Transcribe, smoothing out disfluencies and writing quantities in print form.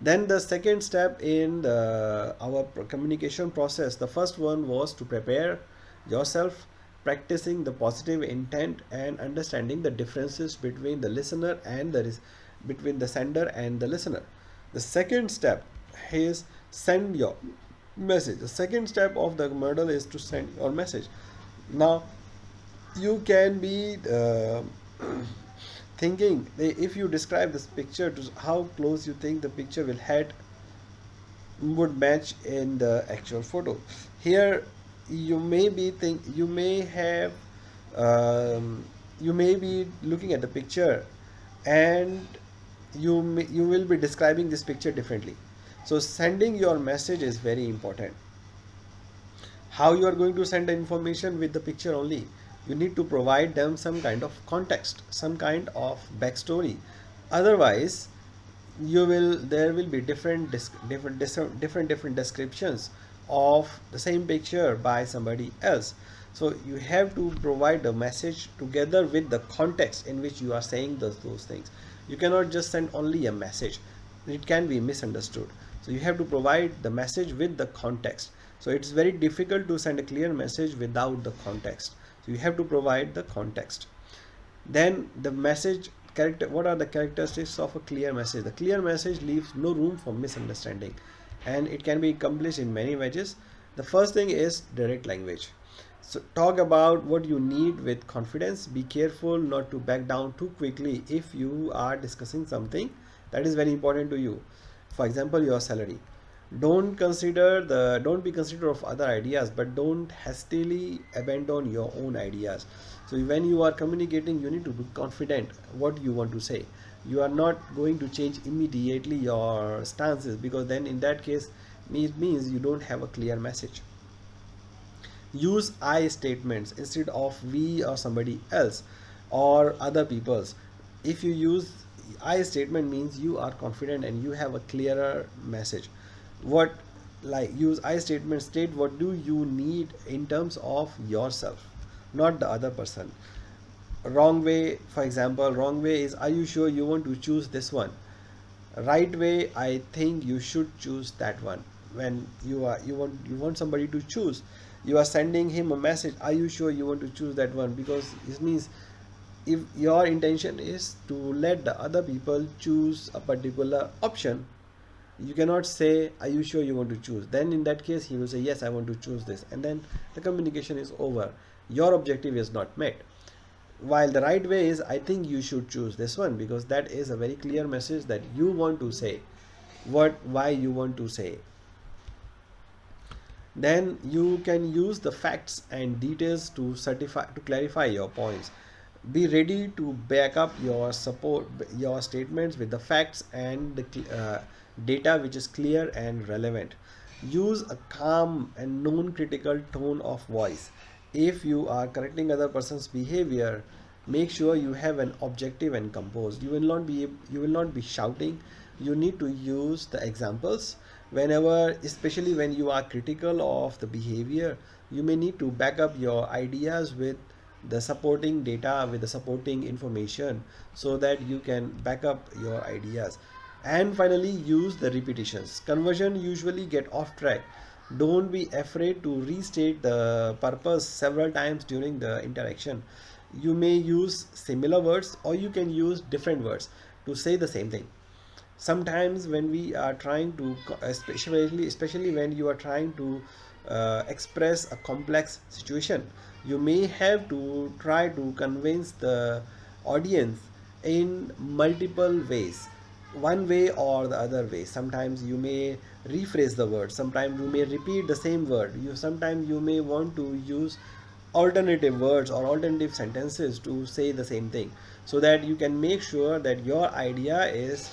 Then the second step in our communication process, the first one was to prepare yourself, practicing the positive intent and understanding the differences between the listener and between the sender and the listener. The second step is send your message. The second step of the model is to send your message. Now you can be thinking, if you describe this picture to how close you think the picture will head would match in the actual photo. Here you may have you may be looking at the picture, and you will be describing this picture differently. So sending your message is very important. How you are going to send the information with the picture only? You need to provide them some kind of context, some kind of backstory. Otherwise there will be different descriptions of the same picture by somebody else. So you have to provide the message together with the context in which you are saying those things. You cannot just send only a message, it can be misunderstood. So you have to provide the message with the context. So it's very difficult to send a clear message without the context. So you have to provide the context. Then the message character, what are the characteristics of a clear message? The clear message leaves no room for misunderstanding, and it can be accomplished in many ways. The first thing is direct language. So talk about what you need with confidence. Be careful not to back down too quickly if you are discussing something that is very important to you. For example, your salary. Don't be considerate of other ideas, but don't hastily abandon your own ideas. So when you are communicating, you need to be confident what you want to say. You are not going to change immediately your stances, because then in that case it means you don't have a clear message. Use I statements instead of we or somebody else or other people's. If you use I statement, means you are confident and you have a clearer message. What, like, use I statement, state what do you need in terms of yourself, not the other person. Wrong way, for example, wrong way is, are you sure you want to choose this one? Right way, I think you should choose that one. When you want somebody to choose, you are sending him a message, are you sure you want to choose that one? Because it means if your intention is to let the other people choose a particular option, you cannot say, are you sure you want to choose? Then in that case he will say, yes, I want to choose this, and then the communication is over. Your objective is not met. While the right way is, I think you should choose this one, because that is a very clear message that you want to say, why you want to say. Then you can use the facts and details to clarify your points. Be ready to back up your statements with the facts and the data which is clear and relevant. Use a calm and non-critical tone of voice. If you are correcting other person's behavior, make sure you have an objective and composed. You will not be shouting. You need to use the examples whenever, especially when you are critical of the behavior. You may need to back up your ideas with the supporting data, with the supporting information, so that you can back up your ideas. And finally, use the repetitions. Conversion usually get off track. Don't be afraid to restate the purpose several times during the interaction. You may use similar words, or you can use different words to say the same thing. Sometimes when we are trying to, especially when you are trying to express a complex situation, you may have to try to convince the audience in multiple ways, one way or the other way. Sometimes you may rephrase the word, sometimes you may repeat the same word, sometimes you may want to use alternative words or alternative sentences to say the same thing, so that you can make sure that your idea is